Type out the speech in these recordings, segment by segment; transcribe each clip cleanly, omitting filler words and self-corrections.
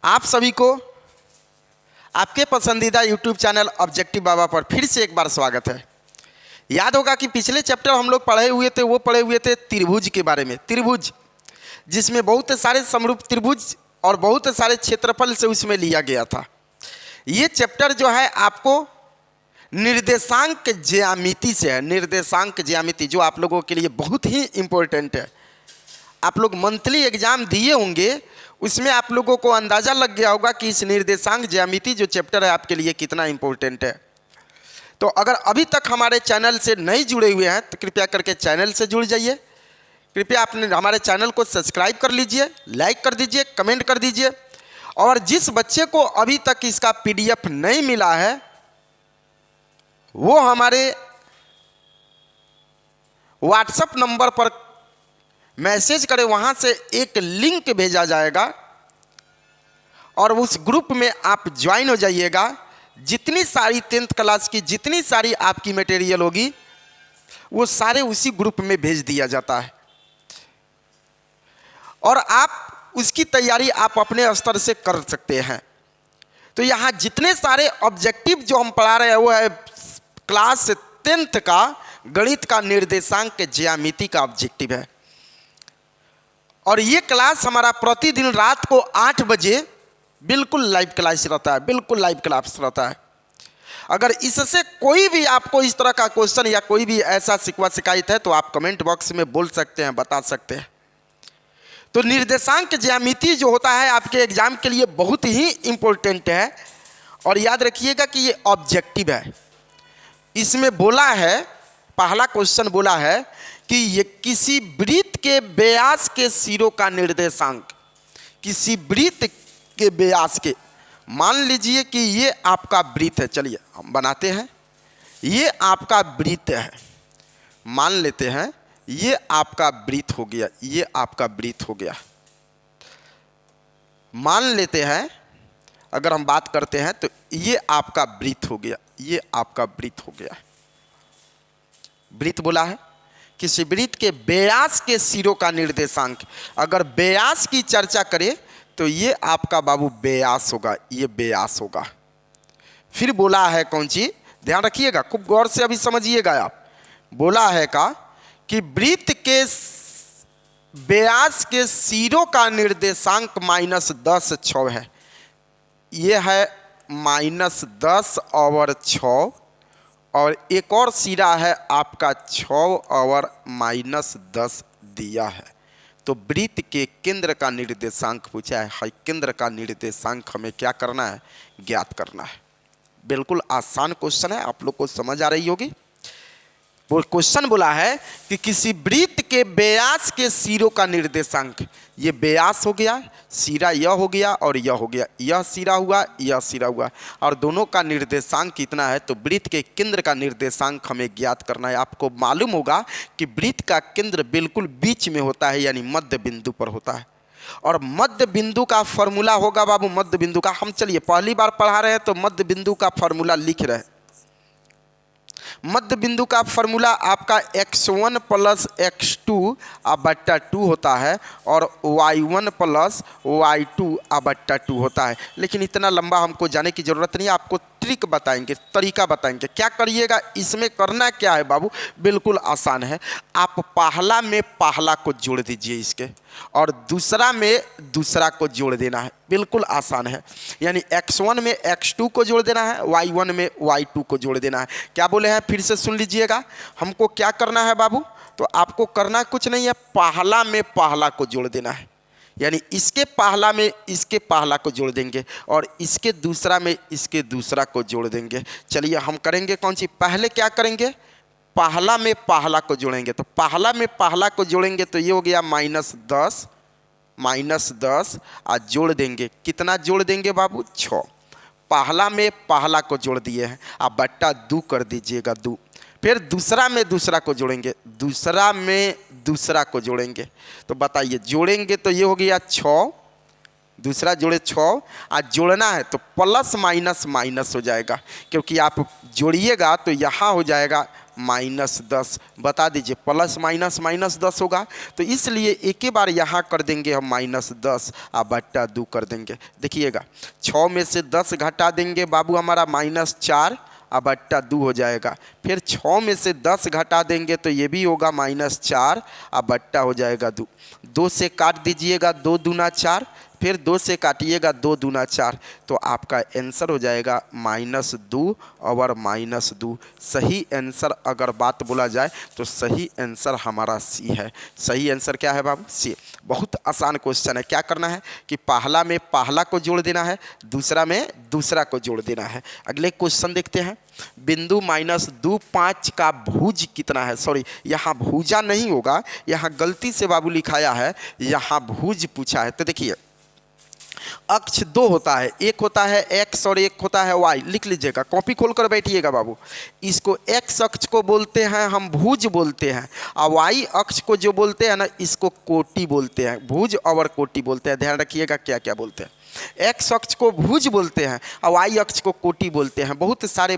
आप सभी को आपके पसंदीदा YouTube चैनल ऑब्जेक्टिव बाबा पर फिर से एक बार स्वागत है। याद होगा कि पिछले चैप्टर हम लोग पढ़े हुए थे त्रिभुज के बारे में। त्रिभुज जिसमें बहुत सारे समरूप त्रिभुज और बहुत सारे क्षेत्रफल से उसमें लिया गया था। ये चैप्टर जो है आपको निर्देशांक ज्यामिति से है। निर्देशांक ज्यामिति जो आप लोगों के लिए बहुत ही इम्पोर्टेंट है। आप लोग मंथली एग्जाम दिए होंगे, उसमें आप लोगों को अंदाज़ा लग गया होगा कि इस निर्देशांक ज्यामिति जो चैप्टर है आपके लिए कितना इम्पोर्टेंट है। तो अगर अभी तक हमारे चैनल से नहीं जुड़े हुए हैं तो कृपया करके चैनल से जुड़ जाइए। कृपया आपने हमारे चैनल को सब्सक्राइब कर लीजिए, लाइक कर दीजिए, कमेंट कर दीजिए। और जिस बच्चे को अभी तक इसका PDF नहीं मिला है वो हमारे व्हाट्सएप नंबर पर मैसेज करें, वहाँ से एक लिंक भेजा जाएगा और उस ग्रुप में आप ज्वाइन हो जाइएगा। जितनी सारी 10th क्लास की जितनी सारी आपकी मटेरियल होगी वो सारे उसी ग्रुप में भेज दिया जाता है और आप उसकी तैयारी आप अपने स्तर से कर सकते हैं। तो यहाँ जितने सारे ऑब्जेक्टिव जो हम पढ़ा रहे हैं वो है क्लास 10th का गणित का निर्देशांक ज्यामिति का ऑब्जेक्टिव है। और ये क्लास हमारा प्रतिदिन रात को 8 बजे बिल्कुल लाइव क्लास रहता है, बिल्कुल लाइव क्लास रहता है। अगर इससे कोई भी आपको इस तरह का क्वेश्चन या कोई भी ऐसा शिकवा शिकायत है तो आप कमेंट बॉक्स में बोल सकते हैं, बता सकते हैं। तो निर्देशांक ज्यामिति जो होता है आपके एग्जाम के लिए बहुत ही इम्पोर्टेंट है। और याद रखिएगा कि ये ऑब्जेक्टिव है। इसमें बोला है, पहला क्वेश्चन बोला है कि ये किसी वृत्त के व्यास के सिरों का निर्देशांक, किसी वृत्त के व्यास के, मान लीजिए कि ये आपका वृत्त है। चलिए हम बनाते हैं, ये आपका वृत्त है, मान लेते हैं ये आपका वृत्त हो गया, ये आपका वृत्त हो गया। मान लेते हैं अगर हम बात करते हैं तो ये आपका वृत्त हो गया, ये आपका वृत्त हो गया। वृत्त बोला है किसी वृत्त के व्यास के सिरों का निर्देशांक। अगर व्यास की चर्चा करें तो ये आपका बाबू व्यास होगा, ये व्यास होगा। फिर बोला है कौन चीज, ध्यान रखिएगा, खूब गौर से अभी समझिएगा आप। बोला है का कि वृत्त के व्यास के सिरों का निर्देशांक -10/6 है। ये है -10/6 और एक और सिरा है आपका 6/-10 दिया है। तो वृत्त के केंद्र का निर्देशांक पूछा है। केंद्र का निर्देशांक हमें क्या करना है, ज्ञात करना है। बिल्कुल आसान क्वेश्चन है, आप लोग को समझ आ रही होगी। वो क्वेश्चन बोला है कि किसी वृत्त के व्यास के सिरों का निर्देशांक, ये व्यास हो गया, सिरा यह हो गया और यह हो गया, यह सिरा हुआ, यह सिरा हुआ, और दोनों का निर्देशांक कितना है। तो वृत्त के केंद्र का निर्देशांक हमें ज्ञात करना है। आपको मालूम होगा कि वृत्त का केंद्र बिल्कुल बीच में होता है, यानी मध्य बिंदु पर होता है। और मध्य बिंदु का फॉर्मूला होगा बाबू, मध्य बिंदु का हम चलिए पहली बार पढ़ा रहे हैं तो मध्य बिंदु का फॉर्मूला लिख रहे हैं। मध्य बिंदु का फॉर्मूला आपका x1 + x2/2 होता है और y1 + y2/2 होता है। लेकिन इतना लंबा हमको जाने की ज़रूरत नहीं है, आपको ट्रिक बताएंगे, तरीका बताएंगे। क्या करिएगा, इसमें करना क्या है बाबू, बिल्कुल आसान है। आप पहला में पहला को जोड़ दीजिए इसके, और दूसरा में दूसरा को जोड़ देना है। बिल्कुल आसान है। यानी x1 में x2 को जोड़ देना है, y1 में y2 को जोड़ देना है। क्या बोले हैं, फिर से सुन लीजिएगा। हमको क्या करना है बाबू, तो आपको करना कुछ नहीं है, पहला में पहला को जोड़ देना है। यानी इसके पहला में इसके पहला को जोड़ देंगे और इसके दूसरा में इसके दूसरा को जोड़ देंगे। चलिए हम करेंगे कौन सी, पहले क्या करेंगे, पहला में पहला को जोड़ेंगे। तो पहला में पहला को जोड़ेंगे तो ये हो गया -10 और जोड़ देंगे, कितना जोड़ देंगे बाबू, 6। पहला में पहला को जोड़ दिए हैं, आप /2 कर दीजिएगा, 2। फिर दूसरा में दूसरा को जोड़ेंगे, दूसरा में दूसरा को जोड़ेंगे। तो बताइए जोड़ेंगे तो ये हो गया 6, दूसरा जोड़े 6, आज जोड़ना है तो प्लस माइनस माइनस हो जाएगा, क्योंकि आप जोड़िएगा तो यहाँ हो जाएगा -10, बता दीजिए प्लस माइनस -10 होगा, तो इसलिए एक ही बार यहाँ कर देंगे हम -10 और बट्टा 2 कर देंगे। देखिएगा 6 में से 10 घटा देंगे बाबू हमारा -4 और बट्टा 2 हो जाएगा। फिर 6 में से 10 घटा देंगे तो ये भी होगा -4 और बट्टा हो जाएगा 2। 2 से काट दीजिएगा 2 दूना 4, फिर 2 से काटिएगा 2 दूना 4, तो आपका आंसर हो जाएगा -2 और -2। सही आंसर अगर बात बोला जाए तो सही आंसर हमारा सी है। सही आंसर क्या है बाबू? सी। बहुत आसान क्वेश्चन है। क्या करना है कि पहला में पहला को जोड़ देना है, दूसरा में दूसरा को जोड़ देना है। अगले क्वेश्चन देखते हैं। बिंदु -2 5 का भुज कितना है? सॉरी, यहाँ भुजा नहीं होगा, यहाँ गलती से बाबू लिखाया है, यहाँ भुज पूछा है। तो देखिए अक्ष 2 होता है, एक होता है x और एक होता है y। लिख लीजिएगा, कॉपी खोल कर बैठिएगा बाबू। इसको x अक्ष को बोलते हैं हम भुज बोलते हैं, और y अक्ष को जो बोलते हैं ना इसको कोटि बोलते हैं। भुज और कोटि बोलते हैं, ध्यान रखिएगा क्या क्या बोलते हैं। एक्स अक्ष को भुज बोलते हैं और वाई अक्ष को कोटि बोलते हैं। बहुत सारे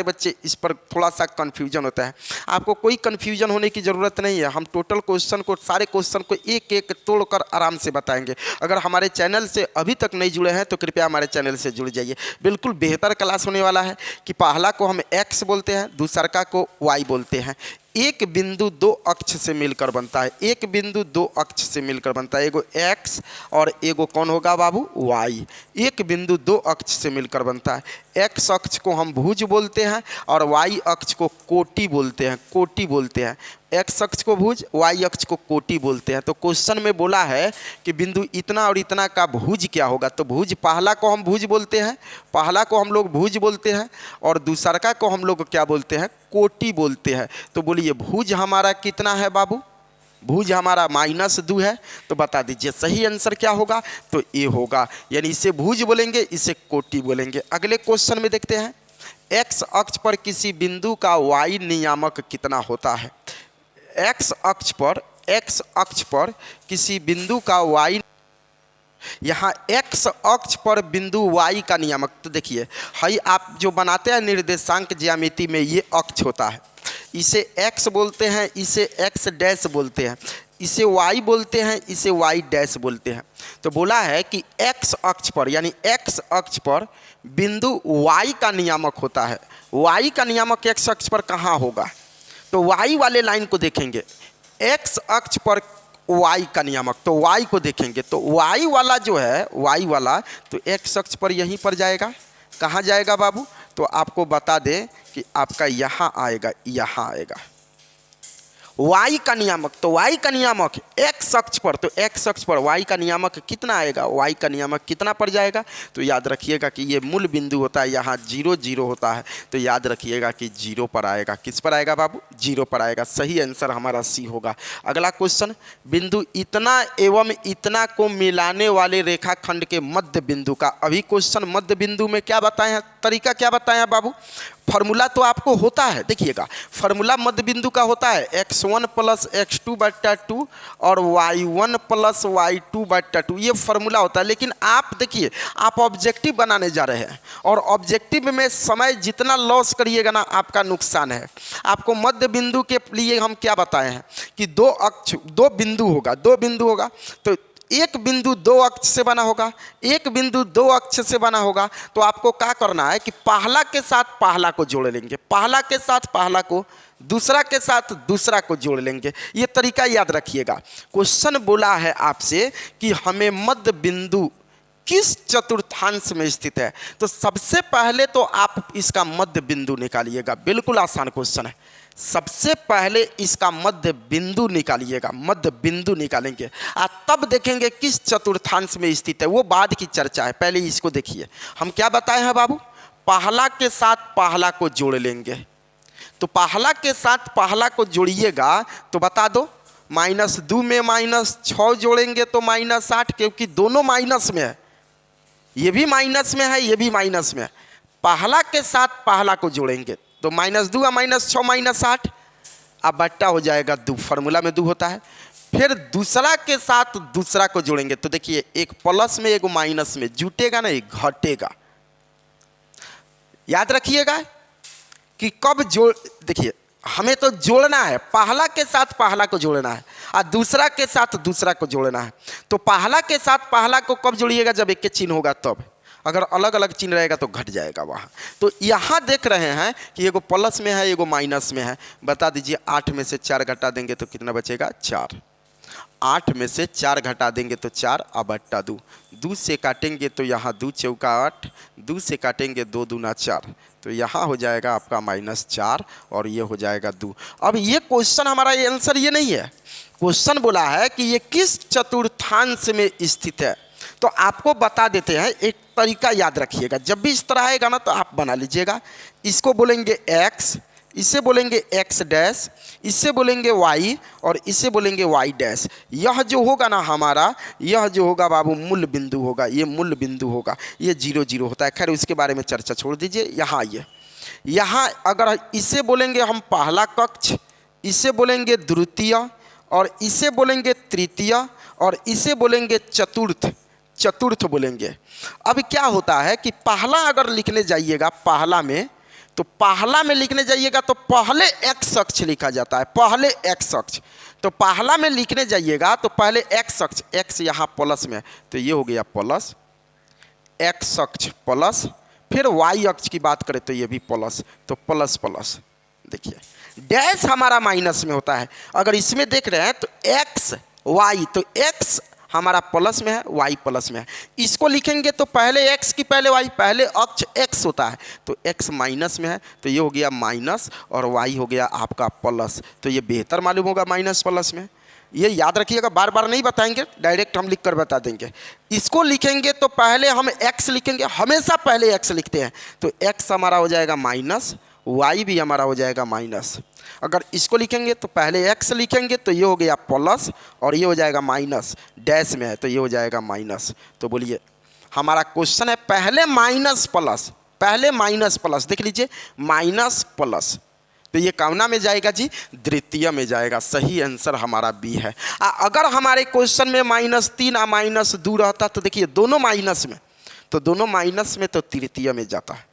बच्चे इस पर थोड़ा सा कन्फ्यूजन होता है। आपको कोई कन्फ्यूजन होने की ज़रूरत नहीं है। हम टोटल क्वेश्चन को, सारे क्वेश्चन को एक एक तोड़कर आराम से बताएंगे। अगर हमारे चैनल से अभी तक नहीं जुड़े हैं तो कृपया हमारे चैनल से जुड़ जाइए। बिल्कुल बेहतर क्लास होने वाला है कि पहला को हम एक्स बोलते हैं, दूसरा को वाई बोलते हैं। एक बिंदु 2 अक्ष से मिलकर बनता है, एक बिंदु 2 अक्ष से मिलकर बनता है। एगो x और एगो कौन होगा बाबू? y। एक बिंदु 2 अक्ष से मिलकर बनता है। x अक्ष को हम भुज बोलते हैं और y अक्ष को कोटि बोलते हैं, कोटि बोलते हैं। x अक्ष को भुज, y अक्ष को कोटि बोलते हैं। तो क्वेश्चन में बोला है कि बिंदु इतना और इतना का भुज क्या होगा? तो भुज, पहला को हम भुज बोलते हैं, पहला को हम लोग भुज बोलते हैं और दूसरा को हम लोग क्या बोलते हैं? कोटि बोलते हैं। तो बोलिए भुज हमारा कितना है बाबू? भुज हमारा -2 है। तो बता दीजिए सही आंसर क्या होगा? तो ए होगा, यानी इसे भुज बोलेंगे, इसे कोटि बोलेंगे। अगले क्वेश्चन में देखते हैं। एक्स अक्ष पर किसी बिंदु का वाई नियामक कितना होता है? एक्स अक्ष पर किसी बिंदु का वाई, यहाँ x अक्ष पर बिंदु y का नियामक। तो देखिए हाई आप जो बनाते हैं निर्देशांक ज्यामिति में, ये अक्ष होता है, इसे x बोलते हैं, इसे x डैश बोलते हैं, इसे y बोलते हैं, इसे y डैश बोलते हैं। तो बोला है कि x अक्ष पर, यानी x अक्ष पर बिंदु y का नियामक होता है। y का नियामक x अक्ष पर कहाँ होगा? तो y वाले लाइन को देखेंगे, x अक्ष पर y का नियामक, तो y को देखेंगे तो y वाला जो है, y वाला तो x अक्ष पर यहीं पर जाएगा। कहाँ जाएगा बाबू? तो आपको बता दें कि आपका यहाँ आएगा, यहाँ आएगा y का नियामक। तो y का नियामक x अक्ष पर, तो x अक्ष पर y का नियामक कितना आएगा? y का नियामक कितना पड़ जाएगा? तो याद रखिएगा कि ये मूल बिंदु होता है, यहाँ 0 0 होता है, तो याद रखिएगा कि 0 पर आएगा। किस पर आएगा बाबू? 0 पर आएगा। सही आंसर हमारा सी होगा। अगला क्वेश्चन, बिंदु इतना एवं इतना को मिलाने वाले रेखाखंड के मध्य बिंदु का, अभी क्वेश्चन मध्य बिंदु में क्या बताए हैं, तरीका क्या बताए हैं बाबू? फॉर्मूला तो आपको होता है, देखिएगा फॉर्मूला मध्य बिंदु का होता है x1 + x2/2 और y1 + y2/2, ये फॉर्मूला होता है। लेकिन आप देखिए, आप ऑब्जेक्टिव बनाने जा रहे हैं और ऑब्जेक्टिव में समय जितना लॉस करिएगा ना, आपका नुकसान है। आपको मध्य बिंदु के लिए हम क्या बताए हैं कि दो बिंदु होगा, तो एक बिंदु 2 अक्ष से बना होगा, एक बिंदु 2 अक्ष से बना होगा। तो आपको क्या करना है कि पहला के साथ पहला को जोड़ लेंगे, पहला के साथ पहला को, दूसरा के साथ दूसरा को जोड़ लेंगे। ये तरीका याद रखिएगा। क्वेश्चन बोला है आपसे कि हमें मध्य बिंदु किस चतुर्थांश में स्थित है, तो सबसे पहले तो आप इसका मध्य बिंदु निकालिएगा। बिल्कुल आसान क्वेश्चन है। सबसे पहले इसका मध्य बिंदु निकालिएगा, मध्य बिंदु निकालेंगे और तब देखेंगे किस चतुर्थांश में स्थित है, वो बाद की चर्चा है। पहले इसको देखिए, हम क्या बताए हैं बाबू? पहला के साथ पहला को जोड़ लेंगे। तो पहला के साथ पहला को जोड़िएगा तो बता दो, -2 में -6 जोड़ेंगे तो -8, क्योंकि दोनों माइनस में है, ये भी माइनस में है, ये भी माइनस में है। पहला के साथ पहला को जोड़ेंगे तो -2 और -6 -8, अब बट्टा हो जाएगा 2, फार्मूला में 2 होता है। फिर दूसरा के साथ दूसरा को जोड़ेंगे तो देखिए, एक प्लस में एक माइनस में, जुटेगा नहीं घटेगा। याद रखिएगा कि कब जोड़, देखिए हमें तो जोड़ना है, पहला के साथ पहला को जोड़ना है और दूसरा के साथ दूसरा को जोड़ना है। तो पहला के साथ पहला को कब जोड़िएगा? जब एक के चिन्ह होगा तब। अगर अलग अलग चिन्ह रहेगा तो घट जाएगा वहाँ। तो यहाँ देख रहे हैं कि एगो प्लस में है, एगो माइनस में है। बता दीजिए 8 में से 4 घटा देंगे तो कितना बचेगा? 4। 8 में से 4 घटा देंगे तो 4 अब बट्टा 2। 2 से काटेंगे तो यहाँ 2 चौका 8, 2 से काटेंगे 2 दूना 4, तो यहाँ हो जाएगा आपका -4 और ये हो जाएगा 2। अब ये क्वेश्चन हमारा ये आंसर ये नहीं है। क्वेश्चन बोला है कि ये किस चतुर्थांश में स्थित है। तो आपको बता देते हैं, एक तरीका याद रखिएगा। जब भी इस तरह आएगा ना तो आप बना लीजिएगा। इसको बोलेंगे x, इसे बोलेंगे x डैश, इसे बोलेंगे y और इसे बोलेंगे y डैश। यह जो होगा ना हमारा, यह जो होगा बाबू मूल बिंदु होगा, ये मूल बिंदु होगा। ये 0 0 होता है। खैर उसके बारे में चर्चा छोड़ दीजिए। यहाँ आइए, यहाँ अगर इसे बोलेंगे हम पहला कक्ष, इसे बोलेंगे द्वितीय और इसे बोलेंगे तृतीय और इसे बोलेंगे चतुर्थ, चतुर्थ बोलेंगे। अब क्या होता है कि पहला अगर लिखने जाइएगा पहला में, तो पहला में लिखने जाइएगा तो पहले x अक्ष लिखा जाता है, पहले x अक्ष। तो पहला में लिखने जाइएगा तो पहले x अक्ष, x यहाँ प्लस में है तो ये हो गया प्लस, x अक्ष प्लस, फिर y अक्ष की बात करें तो ये भी प्लस, तो प्लस प्लस। देखिए डैश हमारा माइनस में होता है। अगर इसमें देख रहे हैं तो x y, तो x हमारा प्लस में है, y प्लस में है। इसको लिखेंगे तो पहले x की पहले y, पहले अक्ष x होता है तो x माइनस में है तो ये हो गया माइनस और y हो गया आपका प्लस। तो ये बेहतर मालूम होगा माइनस प्लस में। ये याद रखिएगा, बार बार नहीं बताएंगे, डायरेक्ट हम लिख कर बता देंगे। इसको लिखेंगे तो पहले हम x लिखेंगे, हमेशा पहले x लिखते हैं। तो x हमारा हो जाएगा माइनस, y भी हमारा हो जाएगा माइनस। अगर इसको लिखेंगे तो पहले x लिखेंगे तो ये हो गया प्लस और ये हो जाएगा माइनस, डैश में है तो ये हो जाएगा माइनस। तो बोलिए हमारा क्वेश्चन है पहले माइनस प्लस, पहले माइनस प्लस। देख लीजिए माइनस प्लस, तो ये कौना में जाएगा जी? द्वितीय में जाएगा। सही आंसर हमारा बी है। अगर हमारे क्वेश्चन में -3 और -2 रहता तो देखिए दोनों माइनस में, तो दोनों माइनस में तो तृतीय में जाता है।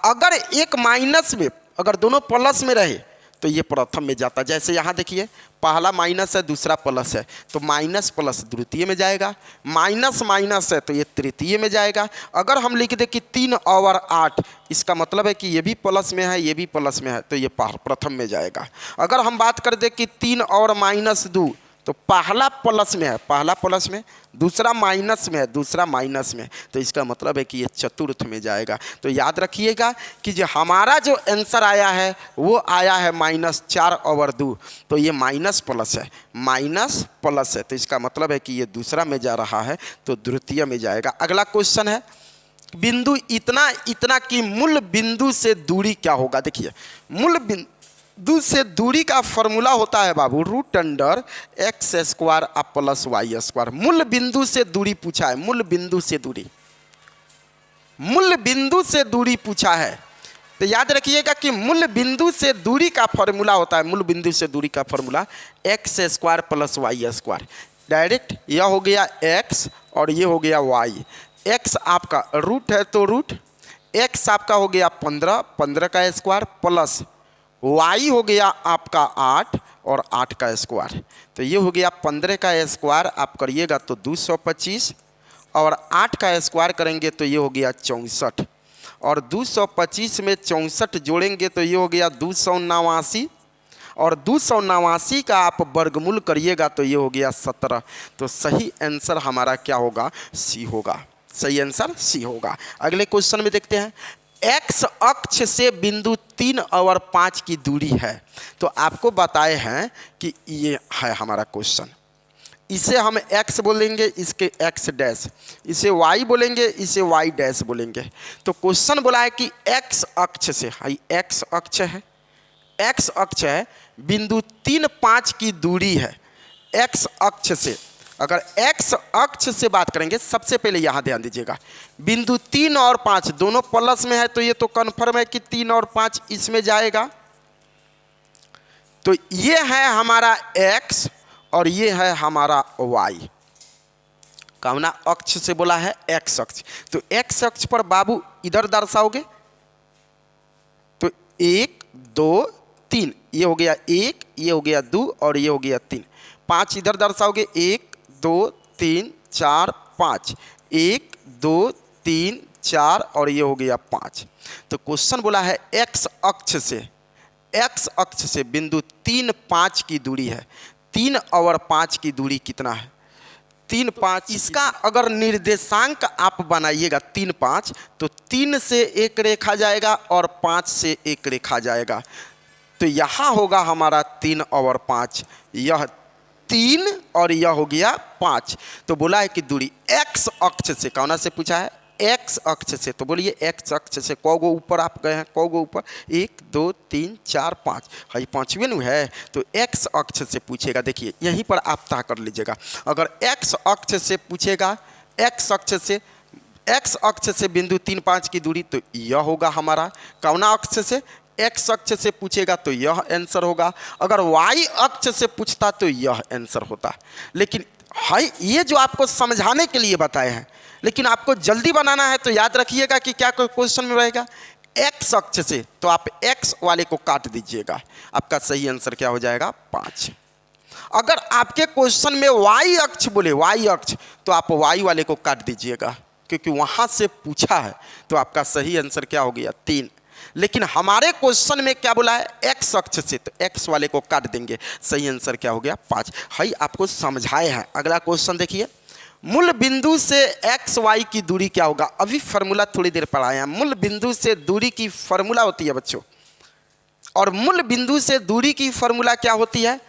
अगर एक माइनस में, अगर दोनों प्लस में रहे तो ये प्रथम में जाता। जैसे यहाँ देखिए पहला माइनस है दूसरा प्लस है तो माइनस प्लस द्वितीय में जाएगा, माइनस माइनस है तो ये तृतीय में जाएगा। अगर हम लिख दें कि 3 और 8, इसका मतलब है कि ये भी प्लस में है ये भी प्लस में है तो ये प्रथम में जाएगा। अगर हम बात कर दें कि 3 और -2, तो पहला प्लस में है, पहला प्लस में, दूसरा माइनस में है दूसरा माइनस में, तो इसका मतलब है कि ये चतुर्थ में जाएगा। तो याद रखिएगा कि जो हमारा जो आंसर आया है वो आया है -4/2। तो ये माइनस प्लस है, माइनस प्लस है, तो इसका मतलब है कि ये दूसरा में जा रहा है तो द्वितीय में जाएगा। अगला क्वेश्चन है बिंदु इतना इतना की मूल बिंदु से दूरी क्या होगा। देखिए मूल बिंदु से दूरी का फॉर्मूला होता है बाबू √x² + y²। मूल बिंदु से दूरी पूछा है, मूल बिंदु से दूरी, मूल बिंदु से दूरी पूछा है। तो याद रखिएगा कि मूल बिंदु से दूरी का फॉर्मूला होता है, मूल बिंदु से दूरी का फॉर्मूला x² + y²। डायरेक्ट यह हो गया x और ये हो गया y। x आपका रूट है तो रूट, x आपका हो गया 15, 15 का स्क्वायर प्लस y हो गया आपका 8 और 8 का स्क्वायर। तो ये हो गया 15 का स्क्वायर आप करिएगा तो 225 और 8 का स्क्वायर करेंगे तो ये हो गया 64 और 225 में 64 जोड़ेंगे तो ये हो गया 289 और 289 का आप वर्गमूल करिएगा तो ये हो गया 17। तो सही आंसर हमारा क्या होगा? सी होगा। सही आंसर सी होगा। अगले क्वेश्चन में देखते हैं x अक्ष से बिंदु 3 और 5 की दूरी है। तो आपको बताए हैं कि ये है हमारा क्वेश्चन। इसे हम x बोलेंगे, इसके x डैश, इसे y बोलेंगे, इसे y डैश बोलेंगे। तो क्वेश्चन बोला है कि x अक्ष से, हाई x अक्ष है, x अक्ष है, बिंदु 3 5 की दूरी है x अक्ष से। अगर x अक्ष से बात करेंगे, सबसे पहले यहाँ ध्यान दीजिएगा, बिंदु 3 और 5 दोनों प्लस में है तो ये तो कन्फर्म है कि 3 और 5 इसमें जाएगा। तो ये है हमारा x और ये है हमारा y। कौना अक्ष से बोला है? x अक्ष। तो x अक्ष पर बाबू इधर दर्शाओगे तो 1 2 3, ये हो गया 1, ये हो गया 2 और ये हो गया 3। 5 इधर दर्शाओगे 1 2 3 4 5, 1 2 3 4 और ये हो गया 5। तो क्वेश्चन बोला है एक्स अक्ष से बिंदु 3 5 की दूरी है। 3 और 5 की दूरी कितना है? 3 5। इसका अगर निर्देशांक आप बनाइएगा 3 5, तो 3 से एक रेखा जाएगा और 5 से एक रेखा जाएगा। तो यहाँ होगा हमारा 3 और 5, यह 3 और यह हो गया 5। तो बोला है कि दूरी एक्स अक्ष से, कौन से पूछा है? एक्स अक्ष से। तो बोलिए एक्स अक्ष से कौगो ऊपर आप गए हैं? कौगो ऊपर? 1 2 3 4 5, हाई 5वें न है। तो एक्स अक्ष से पूछेगा, देखिए यहीं पर आप तय कर लीजिएगा। अगर एक्स अक्ष से पूछेगा, एक्स अक्ष से बिंदु 3 5 की दूरी, तो यह होगा हमारा। कौना अक्ष से? एक्स अक्ष से पूछेगा तो यह आंसर होगा। अगर वाई अक्ष से पूछता तो यह आंसर होता। लेकिन हाई ये जो आपको समझाने के लिए बताए हैं, लेकिन आपको जल्दी बनाना है तो याद रखिएगा कि क्या क्वेश्चन में रहेगा एक्स अक्ष से, तो आप एक्स वाले को काट दीजिएगा, आपका सही आंसर क्या हो जाएगा? 5। अगर आपके क्वेश्चन में वाई अक्ष बोले, वाई अक्ष, तो आप वाई वाले को काट दीजिएगा, क्योंकि वहां से पूछा है। तो आपका सही आंसर क्या हो गया? 3। लेकिन हमारे क्वेश्चन में क्या बोला है? एक्स अक्ष से, तो एक्स वाले को काट देंगे, सही आंसर क्या हो गया? 5। हाई आपको समझाए हैं। अगला क्वेश्चन देखिए, मूल बिंदु से एक्स वाई की दूरी क्या होगा? अभी फार्मूला थोड़ी देर पढ़ाए हैं। मूल बिंदु से दूरी की फार्मूला होती है बच्चों, और मूल बिंदु से दूरी की फार्मूला क्या होती है?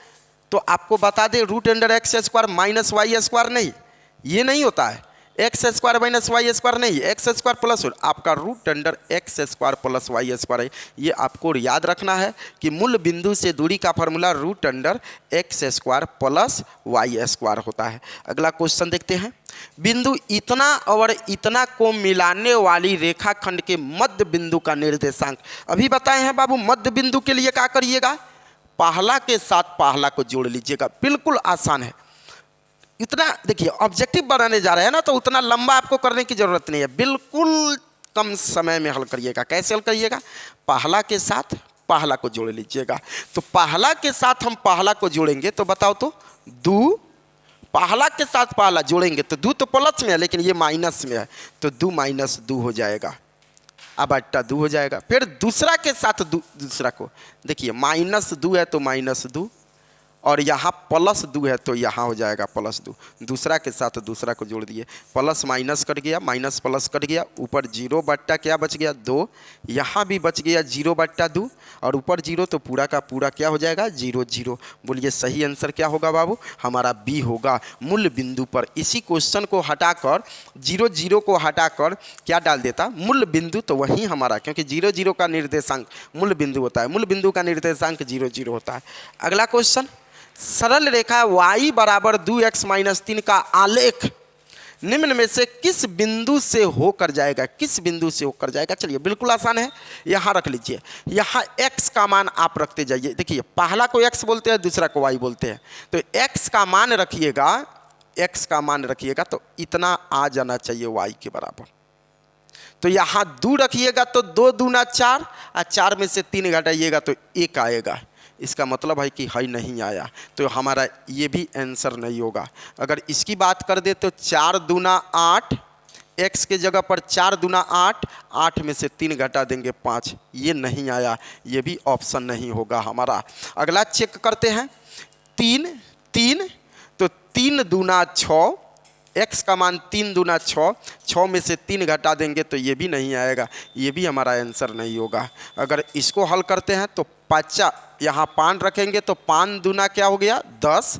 तो आपको बता दें, √x² माइनस y²। नहीं, ये नहीं होता है। x² माइनस y² नहीं, x² प्लस आपका √x² प्लस y² है। ये आपको याद रखना है कि मूल बिंदु से दूरी का फार्मूला √x² प्लस y² होता है। अगला क्वेश्चन देखते हैं, बिंदु इतना और इतना को मिलाने वाली रेखाखंड के मध्य बिंदु का निर्देशांक। अभी बताए हैं बाबू, मध्य बिंदु के लिए क्या करिएगा? पहला के साथ पहला को जोड़ लीजिएगा, बिल्कुल आसान है। इतना देखिए, ऑब्जेक्टिव बनाने जा रहे हैं ना, तो उतना लंबा आपको करने की जरूरत नहीं है, बिल्कुल कम समय में हल करिएगा। कैसे हल करिएगा? पहला के साथ पहला को जोड़ लीजिएगा। तो पहला के साथ हम पहला को जोड़ेंगे तो बताओ तो 2, पहला के साथ पहला जोड़ेंगे तो 2 तो प्लस में है, लेकिन ये माइनस में है, तो 2 माइनस 2 हो जाएगा, अब अट्टा 2 हो जाएगा। फिर दूसरा के साथ दूसरा को देखिए, -2 है तो -2, और यहाँ +2 है तो यहाँ हो जाएगा +2। दूसरा के साथ दूसरा को जोड़ दिए, प्लस माइनस कट गया, माइनस प्लस कट गया, ऊपर 0 बट्टा क्या बच गया? 2। यहाँ भी बच गया 0 बट्टा 2, और ऊपर 0 तो पूरा का पूरा क्या हो जाएगा? 0 0। बोलिए सही आंसर क्या होगा बाबू? हमारा बी होगा, मूल बिंदु पर। इसी क्वेश्चन को हटाकर 0 0 को हटाकर क्या डाल देता? मूल बिंदु। तो वही हमारा, क्योंकि 0 0 का निर्देशांक मूल बिंदु होता है, मूल बिंदु का निर्देशांक 0 0 होता है। अगला क्वेश्चन, सरल रेखा y बराबर 2x माइनस 3 का आलेख निम्न में से किस बिंदु से होकर जाएगा? किस बिंदु से होकर जाएगा? चलिए बिल्कुल आसान है, यहाँ रख लीजिए। यहाँ x का मान आप रखते जाइए। देखिए, पहला को x बोलते हैं, दूसरा को y बोलते हैं। तो x का मान रखिएगा, x का मान रखिएगा तो इतना आ जाना चाहिए y के बराबर। तो यहाँ 2 रखिएगा तो 2 दूना 4, और 4 में से 3 घटाइएगा तो 1 आएगा। इसका मतलब है कि हाई नहीं आया, तो हमारा ये भी आंसर नहीं होगा। अगर इसकी बात कर दे तो 4 दूना 8, x के जगह पर 4 दूना 8, 8 में से 3 घटा देंगे 5, ये नहीं आया, ये भी ऑप्शन नहीं होगा हमारा। अगला चेक करते हैं, 3 3, तो 3 दूना 6, x का मान 3 दूना 6, 6 में से 3 घटा देंगे तो ये भी नहीं आएगा, ये भी हमारा आंसर नहीं होगा। अगर इसको हल करते हैं तो 5 यहाँ 5 रखेंगे तो 5 दूना क्या हो गया? 10,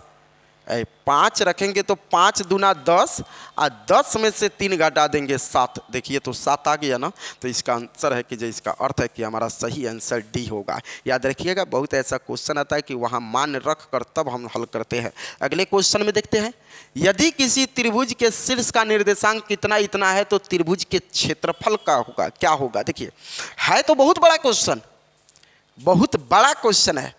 5 रखेंगे तो 5 दूना 10, और 10 में से 3 घटा देंगे 7। देखिए तो 7 आ गया ना, तो इसका आंसर है कि जो इसका अर्थ है कि हमारा सही आंसर डी होगा। याद रखिएगा, बहुत ऐसा क्वेश्चन आता है कि वहाँ मान रख कर तब हम हल करते हैं। अगले क्वेश्चन में देखते हैं, यदि किसी त्रिभुज के शीर्ष का निर्देशांक कितना इतना है तो त्रिभुज के क्षेत्रफल का होगा क्या होगा? देखिए, है तो बहुत बड़ा क्वेश्चन, बहुत बड़ा क्वेश्चन है,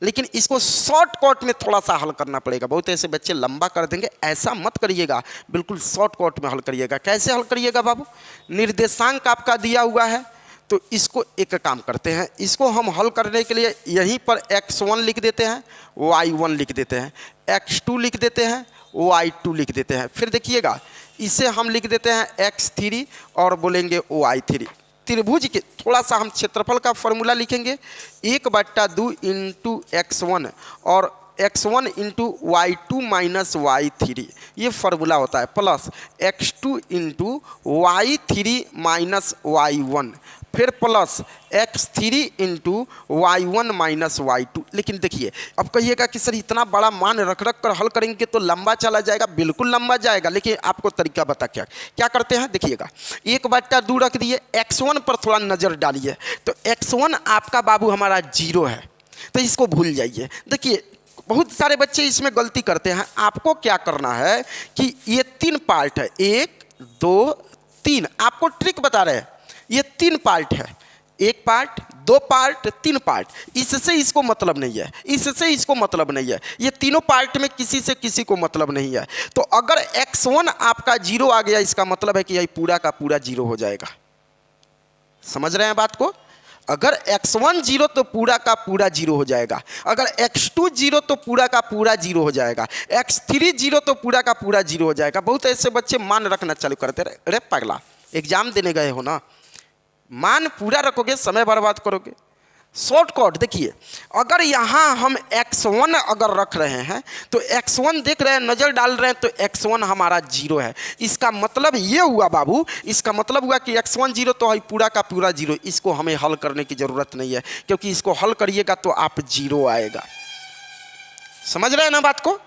लेकिन इसको शॉर्टकट में थोड़ा सा हल करना पड़ेगा। बहुत ऐसे बच्चे लंबा कर देंगे, ऐसा मत करिएगा, बिल्कुल शॉर्टकट में हल करिएगा। कैसे हल करिएगा बाबू? निर्देशांक आपका दिया हुआ है, तो इसको एक काम करते हैं, इसको हम हल करने के लिए यहीं पर x1 लिख देते हैं, y1 लिख देते हैं, x2 लिख देते हैं, y2 लिख देते हैं। फिर देखिएगा इसे हम लिख देते हैं x3 और बोलेंगे y3। त्रिभुज के थोड़ा सा हम क्षेत्रफल का फॉर्मूला लिखेंगे, 1/2 इंटू x1 और x1 into y2 minus y3, ये फार्मूला होता है, plus x2 into y3 minus y1, फिर plus x3 into y1 minus y2। लेकिन देखिए अब कहिएगा कि सर इतना बड़ा मान रख रख कर हल करेंगे तो लंबा चला जाएगा। बिल्कुल लंबा जाएगा, लेकिन आपको तरीका बता क्या क्या करते हैं। देखिएगा 1/2 रख दिए, x1 पर थोड़ा नज़र डालिए, तो x1 आपका बाबू हमारा 0 है, तो इसको भूल जाइए। देखिए बहुत सारे बच्चे इसमें गलती करते हैं। आपको क्या करना है कि ये 3 पार्ट है, 1 2 3, आपको ट्रिक बता रहे हैं। ये 3 पार्ट है, 1 पार्ट 2 पार्ट 3 पार्ट, इससे इसको मतलब नहीं है, इससे इसको मतलब नहीं है, ये तीनों पार्ट में किसी से किसी को मतलब नहीं है। तो अगर x1 आपका 0 आ गया, इसका मतलब है कि यही पूरा का पूरा 0 हो जाएगा। समझ रहे हैं बात को। अगर x1 0 तो पूरा का पूरा 0 हो जाएगा, अगर x2 0 तो पूरा का पूरा 0 हो जाएगा, x3 0 तो पूरा का पूरा 0 हो जाएगा। बहुत ऐसे बच्चे मान रखना चालू करते रहे। अरे पगला, एग्जाम देने गए हो ना, मान पूरा रखोगे समय बर्बाद करोगे। शॉर्टकट देखिए, अगर यहाँ हम x1 अगर रख रहे हैं तो x1 देख रहे हैं, नज़र डाल रहे हैं, तो x1 हमारा 0 है। इसका मतलब ये हुआ बाबू, इसका मतलब हुआ कि x1 0 तो है पूरा का पूरा 0। इसको हमें हल करने की ज़रूरत नहीं है, क्योंकि इसको हल करिएगा तो आप 0 आएगा। समझ रहे हैं ना बात को।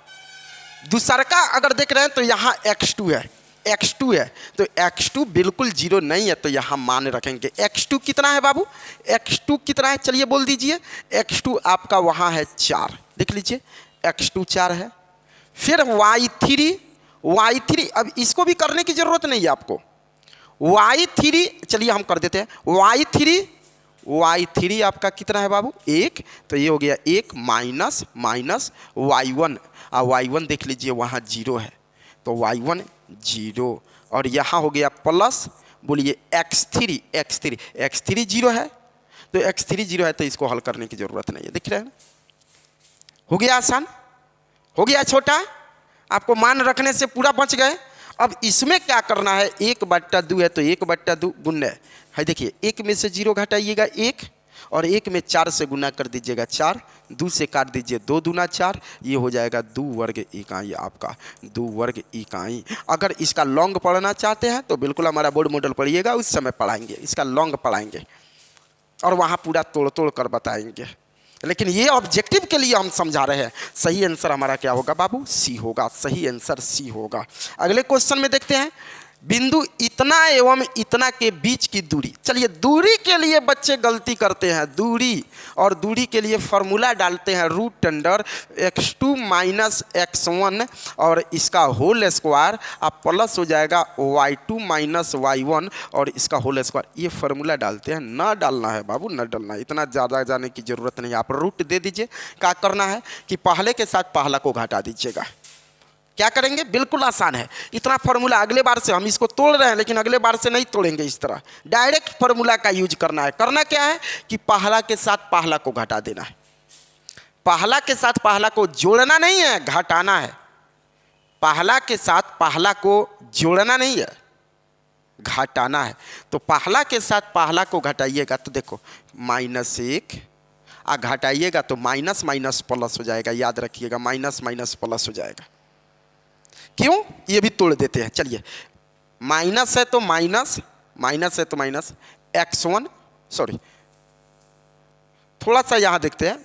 दूसरा का अगर देख रहे हैं तो यहाँ x2 है, x2 है, तो x2 बिल्कुल 0 नहीं है, तो यहाँ मान रखेंगे। x2 कितना है बाबू, x2 कितना है, चलिए बोल दीजिए। x2 आपका वहाँ है 4, देख लीजिए x2 4 है। फिर y3 अब इसको भी करने की ज़रूरत नहीं है आपको। y3 चलिए हम कर देते हैं, y3 आपका कितना है बाबू 1, तो ये हो गया 1 माइनस y1, और y1 देख लीजिए वहाँ 0 है, तो y1 0, और यहाँ हो गया प्लस, बोलिए x3 0 है, तो x3 0 है, तो इसको हल करने की ज़रूरत नहीं है। दिख रहा है ना, हो गया आसान, हो गया छोटा, आपको मान रखने से पूरा बच गए। अब इसमें क्या करना है, 1/2 है तो 1/2 गुना है। देखिए 1 में से 0 घटाइएगा 1, और 1 में 4 से गुना कर दीजिएगा 4, 2 से काट दीजिए 2 दूना 4, ये हो जाएगा 2 वर्ग इकाई आपका, 2 वर्ग इकाई। अगर इसका लॉन्ग पढ़ना चाहते हैं तो बिल्कुल हमारा बोर्ड मॉडल पढ़िएगा, उस समय पढ़ाएंगे, इसका लॉन्ग पढ़ाएंगे और वहाँ पूरा तोड़ तोड़ कर बताएंगे। लेकिन ये ऑब्जेक्टिव के लिए हम समझा रहे हैं। सही आंसर हमारा क्या होगा बाबू, सी होगा, सही आंसर सी होगा। अगले क्वेश्चन में देखते हैं, बिंदु इतना एवं इतना के बीच की दूरी। चलिए दूरी के लिए बच्चे गलती करते हैं, दूरी और दूरी के लिए फॉर्मूला डालते हैं √x2 माइनस x1 और इसका होल स्क्वायर, अब प्लस हो जाएगा y2 माइनस y1 और इसका होल स्क्वायर। ये फार्मूला डालते हैं, ना डालना है बाबू, ना डालना है, इतना ज़्यादा जाने की ज़रूरत नहीं है। आप रूट दे दीजिए। क्या करना है कि पहले के साथ पहला को घटा दीजिएगा। क्या करेंगे, बिल्कुल आसान है। इतना फार्मूला अगले बार से, हम इसको तोड़ रहे हैं लेकिन अगले बार से नहीं तोड़ेंगे, इस तरह डायरेक्ट फार्मूला का यूज करना है। करना क्या है कि पहला के साथ पहला को घटा देना है। पहला के साथ पहला को जोड़ना नहीं है, घटाना है। पहला के साथ पहला को जोड़ना नहीं है, घटाना है। तो पहला के साथ पहला को घटाइएगा तो देखो -1, घटाइएगा तो माइनस माइनस प्लस हो जाएगा। याद रखिएगा, माइनस माइनस प्लस हो जाएगा। क्यों, ये भी तोड़ देते हैं। चलिए माइनस है तो माइनस, माइनस है तो माइनस x1, सॉरी थोड़ा सा यहाँ देखते हैं,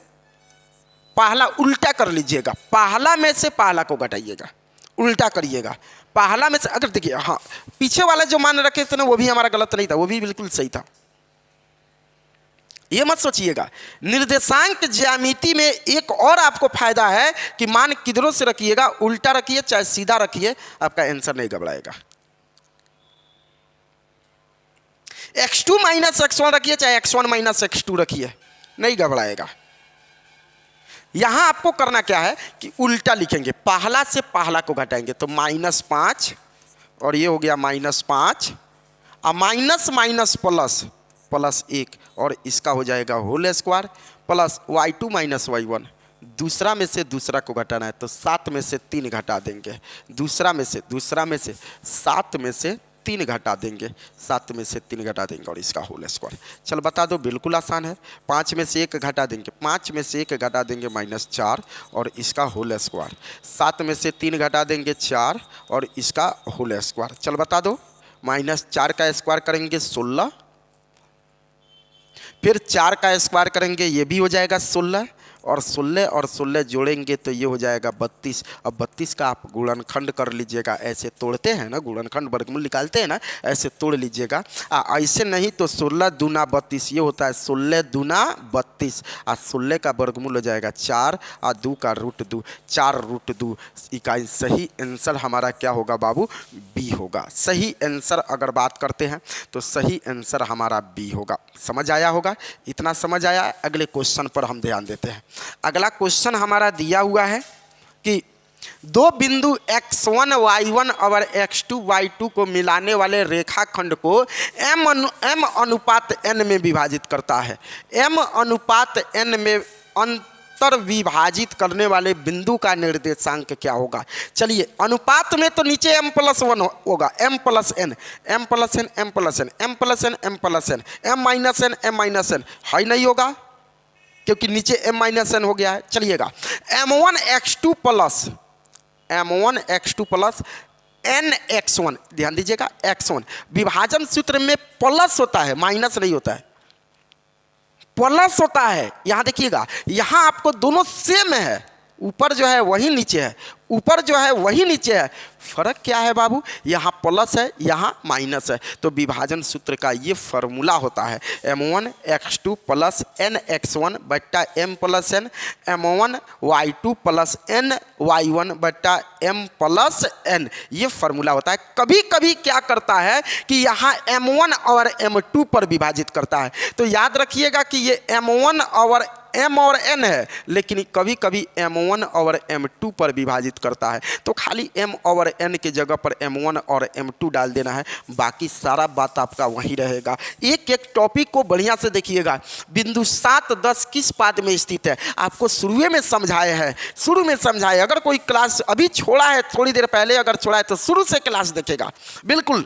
पहला उल्टा कर लीजिएगा, पहला में से पहला को घटाइएगा, उल्टा करिएगा। पहला में से अगर देखिए, हाँ पीछे वाला जो मान रखे थे ना वो भी हमारा गलत नहीं था, वो भी बिल्कुल सही था। ये मत सोचिएगा। निर्देशांक ज्यामिति में एक और आपको फायदा है कि मान किधरों से रखिएगा, उल्टा रखिए चाहे सीधा रखिए, आपका आंसर नहीं घबराएगा। x2 माइनस x1 रखिए चाहे x1 माइनस x2 रखिए, नहीं घबराएगा। यहां आपको करना क्या है कि उल्टा लिखेंगे, पहला से पहला को घटाएंगे तो -5 और ये हो गया -5, और माइनस माइनस प्लस प्लस 1 और इसका हो जाएगा whole square plus y2 minus y1। दूसरा में से दूसरा को घटाना है तो 7 में से 3 घटा देंगे, दूसरा में से 7 में से 3 घटा देंगे, 7 में से 3 घटा देंगे और इसका होल स्क्वायर। चल बता दो, बिल्कुल आसान है। 5 में से 1 घटा देंगे, 5 में से 1 घटा देंगे -4 और इसका होल स्क्वायर। 7 में से 3 घटा देंगे 4 और इसका होल स्क्वायर। चल बता दो, -4 का स्क्वायर करेंगे 16, फिर 4 का स्क्वायर करेंगे ये भी हो जाएगा 16 और 16 जोड़ेंगे तो ये हो जाएगा 32। अब 32 का आप गुणनखंड कर लीजिएगा, ऐसे तोड़ते हैं ना, गुणनखंड वर्गमूल निकालते हैं ना, ऐसे तोड़ लीजिएगा। ऐसे नहीं तो 16 दूना 32 ये होता है 16 दूना 32 और 16 का वर्गमूल हो जाएगा 4 और 2 का √2, 4√2 इकाई। सही आंसर हमारा क्या होगा बाबू? बी होगा। सही आंसर अगर बात करते हैं तो सही आंसर हमारा बी होगा। समझ आया होगा? इतना समझ आया? अगले क्वेश्चन पर हम ध्यान देते हैं। अगला क्वेश्चन हमारा दिया हुआ है कि दो बिंदु x1 y1 और x2 y2 को मिलाने वाले रेखाखंड को m अनुपात n में विभाजित करता है। m अनुपात n में अंतर विभाजित करने वाले बिंदु का निर्देशांक क्या होगा? चलिए, अनुपात में तो नीचे m+1 होगा, m+n m-n है नहीं होगा क्योंकि नीचे m-n हो गया है। चलिएगा, m1 x2 प्लस nx1, ध्यान दीजिएगा x1 विभाजन सूत्र में प्लस होता है, माइनस नहीं होता है, प्लस होता है। यहां देखिएगा, यहां आपको दोनों सेम है, ऊपर जो है वही नीचे है, ऊपर जो है वही नीचे है। फर्क क्या है बाबू? यहाँ प्लस है, यहाँ माइनस है। तो विभाजन सूत्र का ये फॉर्मूला होता है m1 x2 प्लस nx1 बट्टा m plus n, m1 y2 plus n y1 बट्टा m प्लस n। ये फॉर्मूला होता है। कभी कभी क्या करता है कि यहाँ m1 और m2 पर विभाजित करता है। तो याद रखिएगा कि ये m1 और m और n है, लेकिन कभी कभी m1 और m2 पर विभाजित करता है। तो खाली m और n के जगह पर m1 और m2 डाल देना है, बाकी सारा बात आपका वहीं रहेगा। एक एक टॉपिक को बढ़िया से देखिएगा। बिंदु 7, 10 किस पाद में स्थित है आपको शुरू में समझाए हैं, शुरू में समझाए। अगर कोई क्लास अभी छोड़ा है, थोड़ी देर पहले अगर छोड़ा है तो शुरू से क्लास देखेगा। बिल्कुल,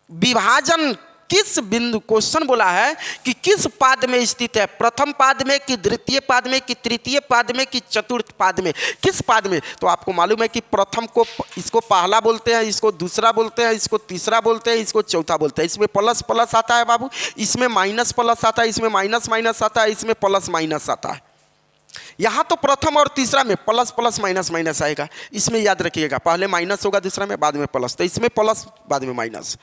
विभाजन किस बिंदु, क्वेश्चन बोला है कि किस पाद में स्थित है, प्रथम पाद में कि द्वितीय पाद में कि तृतीय पाद में कि चतुर्थ पाद में, किस पाद में? तो आपको मालूम है कि प्रथम को इसको पहला बोलते हैं, इसको दूसरा बोलते हैं, इसको तीसरा बोलते हैं, इसको चौथा बोलते हैं। इसमें प्लस प्लस आता है बाबू, इसमें माइनस प्लस आता है, इसमें माइनस माइनस आता है, इसमें प्लस माइनस आता है। यहाँ तो प्रथम और तीसरा में प्लस प्लस माइनस माइनस आएगा। इसमें याद रखिएगा, पहले माइनस होगा, दूसरा में, बाद में प्लस, तो इसमें प्लस बाद में माइनस।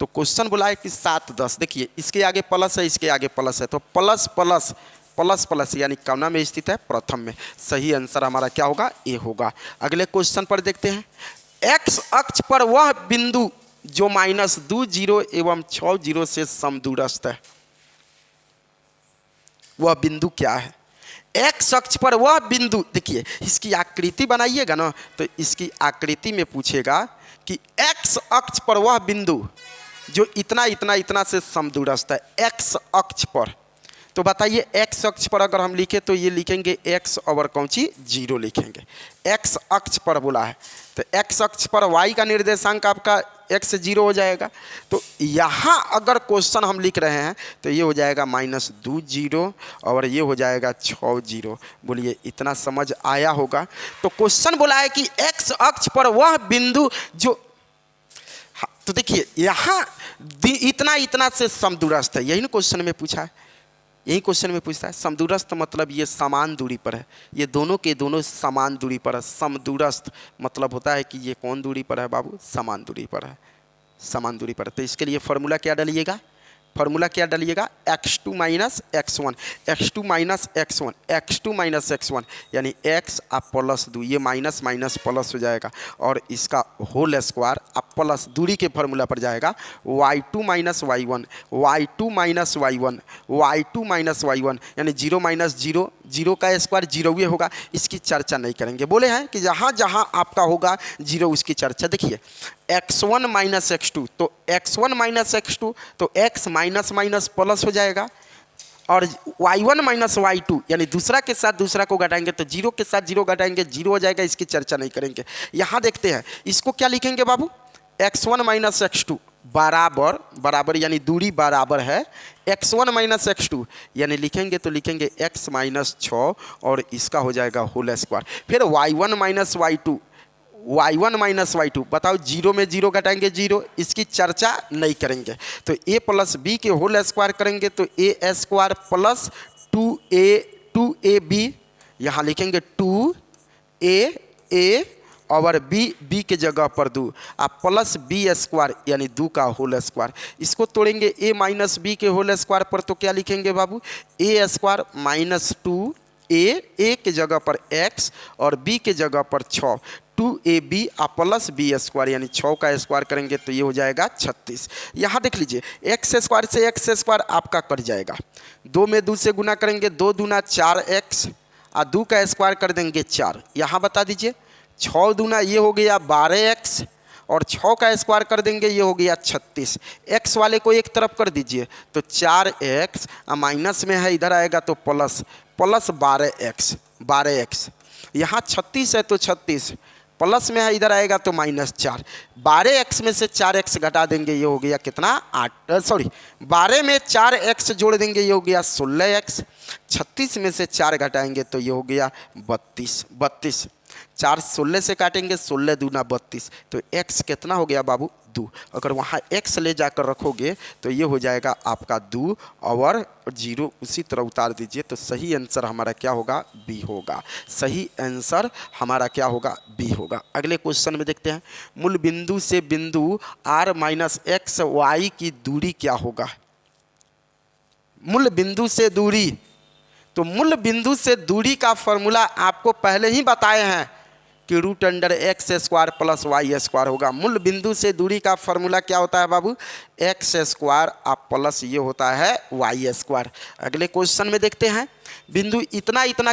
तो क्वेश्चन बोला है कि 7, 10, देखिए इसके आगे प्लस है, इसके आगे प्लस है, तो प्लस प्लस प्लस प्लस यानी कौना में स्थित है? प्रथम में। सही आंसर हमारा क्या होगा? ए होगा। अगले क्वेश्चन पर देखते हैं। एक्स अक्ष पर वह बिंदु जो -2 0 एवं 6 0 से समदूरस्थ है, वह बिंदु क्या है? एक्स अक्ष पर वह बिंदु, देखिए इसकी आकृति बनाइएगा ना, तो इसकी आकृति में पूछेगा कि एक्स अक्ष पर वह बिंदु जो इतना इतना इतना से समदूरस्थ है, एक्स अक्ष पर। तो बताइए, एक्स अक्ष पर अगर हम लिखे तो ये लिखेंगे एक्स और कौंची 0 लिखेंगे। एक्स अक्ष पर बोला है तो एक्स अक्ष पर वाई का निर्देशांक आपका एक्स 0 हो जाएगा। तो यहाँ अगर क्वेश्चन हम लिख रहे हैं तो ये हो जाएगा -2 0 और ये हो जाएगा 6 0। बोलिए, इतना समझ आया होगा? तो क्वेश्चन बोला है कि एक्स अक्ष पर वह बिंदु जो, तो देखिए यहाँ इतना इतना से समदूरस्थ है, यही ना क्वेश्चन में पूछा है, यही क्वेश्चन में पूछता है। समदूरस्थ मतलब ये समान दूरी पर है, ये दोनों के दोनों समान दूरी पर है। समदूरस्थ मतलब होता है कि ये कौन दूरी पर है बाबू? समान दूरी पर है, समान दूरी पर है। तो इसके लिए फॉर्मूला क्या डालिएगा? फॉर्मूला क्या डालिएगा? x2 minus x1, x2 minus x1, x2 minus x1 यानी x आप प्लस 2, ये माइनस माइनस प्लस हो जाएगा और इसका होल स्क्वायर आप प्लस दूरी के फॉर्मूला पर जाएगा। y2 minus y1, y2 minus y1, y2 minus y1 यानी 0 माइनस 0 जीरो का स्क्वायर जीरो ही होगा, इसकी चर्चा नहीं करेंगे। बोले हैं कि जहाँ जहाँ आपका होगा जीरो उसकी चर्चा। देखिए x1 माइनस x2, तो x1 माइनस x2 तो x माइनस माइनस प्लस हो जाएगा, और y1 माइनस y2 यानी दूसरा के साथ दूसरा को घटाएंगे तो जीरो के साथ जीरो घटाएंगे जीरो हो जाएगा, इसकी चर्चा नहीं करेंगे। यहाँ देखते हैं इसको क्या लिखेंगे बाबू, x1 माइनस x2 बराबर बराबर यानी दूरी बराबर है x1 माइनस x2, यानी लिखेंगे तो लिखेंगे x माइनस 6 और इसका हो जाएगा होल स्क्वायर। फिर y1 minus y2, y1 minus y2 बताओ जीरो में जीरो घटाएंगे जीरो, इसकी चर्चा नहीं करेंगे। तो a प्लस b के होल स्क्वायर करेंगे तो a स्क्वायर प्लस 2ab, यहाँ लिखेंगे 2a और b के जगह पर 2 आप प्लस b स्क्वायर यानी 2 का होल स्क्वायर। इसको तोड़ेंगे a माइनस b के होल स्क्वायर पर तो क्या लिखेंगे बाबू, a स्क्वायर माइनस 2a के जगह पर x और b के जगह पर 6, 2ab आप प्लस b स्क्वायर यानी 6 का स्क्वायर करेंगे तो ये हो जाएगा 36। यहाँ देख लीजिए x स्क्वायर से x स्क्वायर आपका कट जाएगा, 2 में 2 से गुना करेंगे 2 दूना 4x और 2 का स्क्वायर कर देंगे 4। यहाँ बता दीजिए 6 दूना ये हो गया 12x और 6 का स्क्वायर कर देंगे ये हो गया 36। x वाले को एक तरफ कर दीजिए तो 4x माइनस में है इधर आएगा तो प्लस 12x, यहाँ 36 है तो 36 प्लस में है इधर आएगा तो माइनस 4, 12x में से 4x घटा देंगे ये हो गया कितना 12 में 4x जोड़ देंगे ये हो गया 16x, 36 में से 4 घटाएंगे तो ये हो गया 32, 4 16 से काटेंगे 16 दूना 32 तो x कितना हो गया बाबू 2। अगर वहाँ x ले जाकर रखोगे तो ये हो जाएगा आपका 2 और 0 उसी तरह उतार दीजिए तो सही आंसर हमारा क्या होगा b होगा, सही आंसर हमारा क्या होगा b होगा। अगले क्वेश्चन में देखते हैं मूल बिंदु से बिंदु r माइनस एक्स वाई की दूरी क्या होगा। मूल बिंदु से दूरी, तो मूल बिंदु से दूरी का फॉर्मूला आपको पहले ही बताए हैं कि root under x square plus y square होगा। मूल बिंदु से दूरी का फॉर्मूला क्या होता है बाबू, एक्स स्क्वायर आप प्लस ये होता है वाई स्क्वायर। अगले क्वेश्चन में देखते हैं बिंदु इतना इतना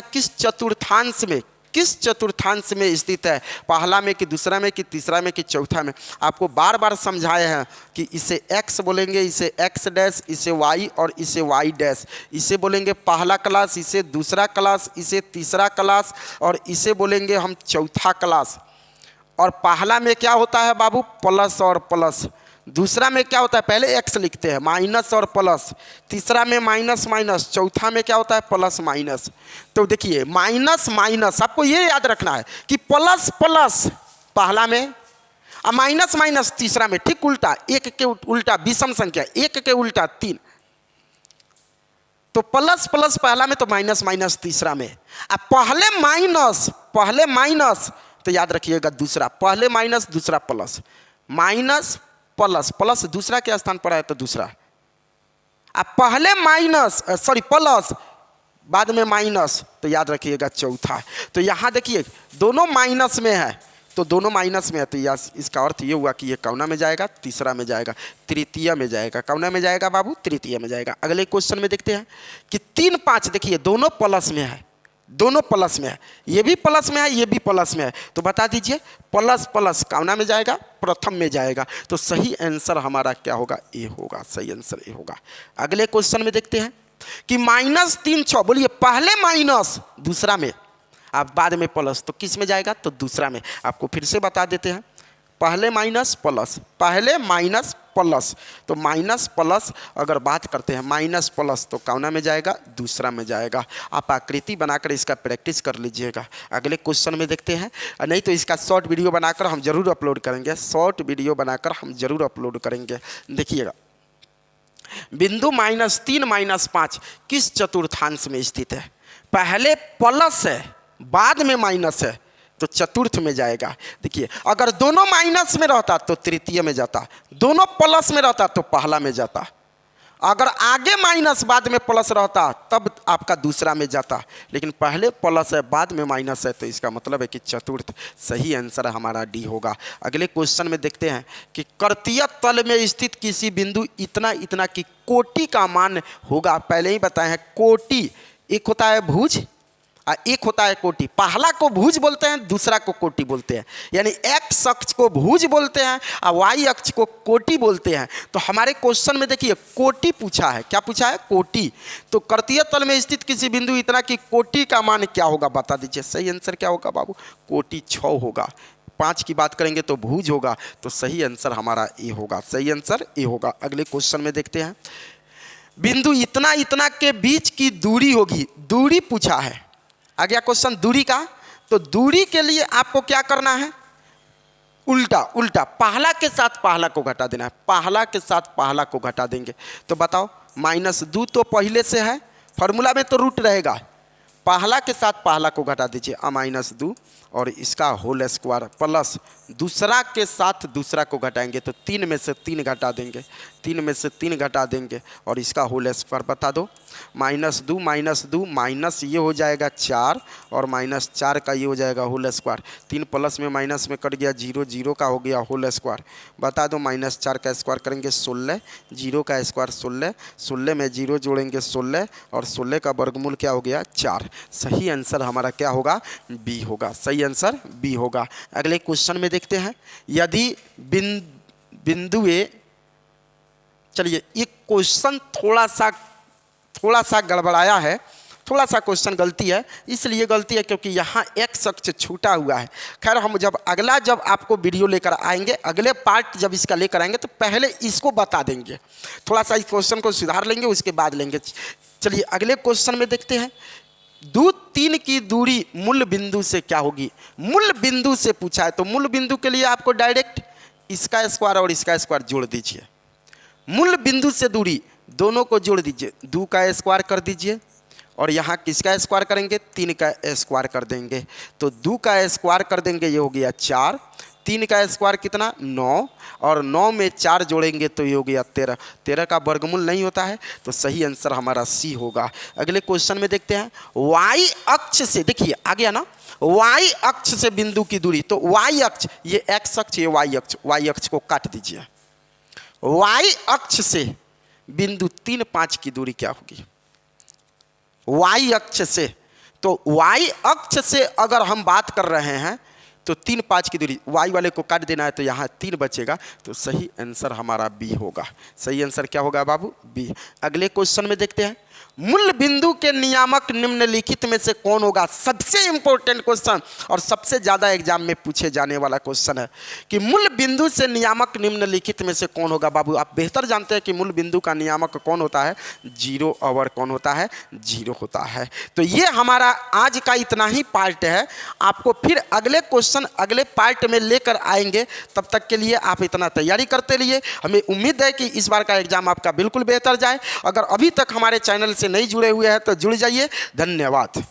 किस चतुर्थांश में स्थित है, पहला में कि दूसरा में कि तीसरा में कि चौथा में। आपको बार बार समझाए हैं कि इसे x बोलेंगे, इसे x डैश, इसे y और इसे y डैश, इसे बोलेंगे पहला क्लास, इसे दूसरा क्लास, इसे तीसरा क्लास और इसे बोलेंगे हम चौथा क्लास। और पहला में क्या होता है बाबू प्लस और प्लस, दूसरा में क्या होता है पहले x लिखते हैं माइनस और प्लस, तीसरा में माइनस माइनस, चौथा में क्या होता है प्लस माइनस। तो देखिए माइनस माइनस आपको ये याद रखना है कि प्लस प्लस पहला में और माइनस माइनस तीसरा में, ठीक उल्टा, एक के उल्टा विषम संख्या, एक के उल्टा 3। तो प्लस प्लस पहला में तो माइनस माइनस तीसरा में, अब पहले माइनस तो याद रखिएगा दूसरा, पहले माइनस दूसरा प्लस, माइनस प्लस प्लस दूसरा के स्थान पर आए तो दूसरा, अब पहले प्लस बाद में माइनस तो याद रखिएगा चौथा। तो यहाँ देखिए दोनों माइनस में है तो दोनों माइनस में है तो इसका अर्थ ये हुआ कि ये कौना में जाएगा, तीसरा में जाएगा, तृतीय में जाएगा। कौना में जाएगा बाबू, तृतीय में जाएगा। अगले क्वेश्चन में देखते हैं कि 3 5 देखिए दोनों प्लस में है, दोनों प्लस में है, ये भी प्लस में है ये भी प्लस में है, तो बता दीजिए प्लस प्लस कौना में जाएगा, प्रथम में जाएगा। तो सही आंसर हमारा क्या होगा, ए होगा, सही आंसर ए होगा। अगले क्वेश्चन में देखते हैं कि -3 6, बोलिए पहले माइनस दूसरा में आप बाद में प्लस, तो किस में जाएगा, तो दूसरा में। आपको फिर से बता देते हैं पहले माइनस प्लस, पहले माइनस प्लस, तो माइनस प्लस अगर बात करते हैं माइनस प्लस तो कौना में जाएगा, दूसरा में जाएगा। आप आकृति बनाकर इसका प्रैक्टिस कर लीजिएगा। अगले क्वेश्चन में देखते हैं, नहीं तो इसका शॉर्ट वीडियो बनाकर हम जरूर अपलोड करेंगे, शॉर्ट वीडियो बनाकर हम जरूर अपलोड करेंगे। देखिएगा बिंदु -3 -5 किस चतुर्थांश में स्थित है। पहले प्लस है बाद में माइनस है तो चतुर्थ में जाएगा। देखिए अगर दोनों माइनस में रहता तो तृतीय में जाता, दोनों प्लस में रहता तो पहला में जाता, अगर आगे माइनस बाद में प्लस रहता तब आपका दूसरा में जाता, लेकिन पहले प्लस है बाद में माइनस है तो इसका मतलब है कि चतुर्थ। सही आंसर हमारा डी होगा। अगले क्वेश्चन में देखते हैं कि कर्तीय तल में स्थित किसी बिंदु इतना इतना की कोटि का मान होगा। पहले ही बताए हैं कोटि, एक होता है भुज एक होता है कोटि। पहला को भुज बोलते हैं, दूसरा को कोटि बोलते हैं। यानी एक्स अक्ष को भुज बोलते हैं और वाई अक्ष को कोटि बोलते हैं। तो हमारे क्वेश्चन में देखिए कोटि पूछा है। क्या पूछा है? कोटि। तो कर्तीय तल में स्थित किसी बिंदु इतना कि कोटि का मान क्या होगा बता दीजिए। सही आंसर क्या होगा बाबू? कोटि 6 होगा। 5 की बात करेंगे तो भुज होगा। तो सही आंसर हमारा ए होगा। सही आंसर ए होगा। अगले क्वेश्चन में देखते हैं। बिंदु इतना इतना के बीच की दूरी होगी। दूरी पूछा है। आ गया क्वेश्चन दूरी का। तो दूरी के लिए आपको क्या करना है? उल्टा उल्टा, पहला के साथ पहला को घटा देना है। पहला के साथ पहला को घटा देंगे तो बताओ, -2 तो पहले से है, फॉर्मूला में तो रूट रहेगा। पहला के साथ पहला को घटा दीजिए, -2 और इसका होल स्क्वायर प्लस दूसरा के साथ दूसरा को घटाएंगे तो 3 में से 3 घटा देंगे, 3 में से 3 घटा देंगे और इसका होल स्क्वायर बता दो। -2 -2 माइनस ये हो जाएगा 4 और -4 का ये हो जाएगा होल स्क्वायर। 3 प्लस में माइनस में कट गया 0, 0 का हो गया होल स्क्वायर। बता दो -4 का स्क्वायर करेंगे 16, 0 का स्क्वायर 16, 16 में 0 जोड़ेंगे 16 और 16 का वर्गमूल क्या हो गया? 4। सही आंसर हमारा क्या होगा? बी होगा। सही आंसर बी होगा। अगले क्वेश्चन में देखते हैं। यदि बिंदु ए, चलिए ये क्वेश्चन थोड़ा सा गड़बड़ाया है, थोड़ा सा क्वेश्चन गलती है। इसलिए गलती है क्योंकि यहाँ एक्स अक्ष छूटा हुआ है। खैर हम जब आपको वीडियो लेकर आएंगे, अगले पार्ट जब इसका लेकर आएंगे तो पहले इसको बता देंगे, थोड़ा सा इस क्वेश्चन को सुधार लेंगे, उसके बाद लेंगे। चलिए अगले क्वेश्चन में देखते हैं। 2, 3 की दूरी मूल बिंदु से क्या होगी? मूल बिंदु से पूछा है तो मूल बिंदु के लिए आपको डायरेक्ट इसका स्क्वायर और इसका स्क्वायर जोड़ दीजिए। मूल बिंदु से दूरी दोनों को जोड़ दीजिए, 2 का स्क्वायर कर दीजिए और यहाँ किसका स्क्वायर करेंगे? 3 का स्क्वायर कर देंगे। तो 2 का स्क्वायर कर देंगे, ये हो गया 4। 3 का स्क्वायर कितना? 9 और 9 में 4 जोड़ेंगे तो ये हो गया 13। 13 का वर्गमूल नहीं होता है तो सही आंसर हमारा सी होगा। अगले क्वेश्चन में देखते हैं। वाई अक्ष से, देखिए आ गया ना, वाई अक्ष से बिंदु की दूरी। तो वाई अक्ष, ये एक्स अक्ष, ये वाई अक्ष को काट दीजिए। वाई अक्ष से बिंदु 3, 5 की दूरी क्या होगी? वाई अक्ष से, तो वाई अक्ष से अगर हम बात कर रहे हैं तो 3, 5 की दूरी, वाई वाले को काट देना है तो यहाँ 3 बचेगा। तो सही आंसर हमारा बी होगा। सही आंसर क्या होगा बाबू? बी। अगले क्वेश्चन में देखते हैं। मूल बिंदु के नियामक निम्नलिखित में से कौन होगा? सबसे इंपॉर्टेंट क्वेश्चन और सबसे ज़्यादा एग्जाम में पूछे जाने वाला क्वेश्चन है कि मूल बिंदु से नियामक निम्नलिखित में से कौन होगा? बाबू आप बेहतर जानते हैं कि मूल बिंदु का नियामक कौन होता है? 0 और कौन होता है? 0 होता है। तो ये हमारा आज का इतना ही पार्ट है। आपको फिर अगले क्वेश्चन अगले पार्ट में लेकर आएंगे। तब तक के लिए आप इतना तैयारी करते रहिए। हमें उम्मीद है कि इस बार का एग्जाम आपका बिल्कुल बेहतर जाए। अगर अभी तक हमारे चैनल से नहीं जुड़े हुए हैं तो जुड़ जाइए। धन्यवाद।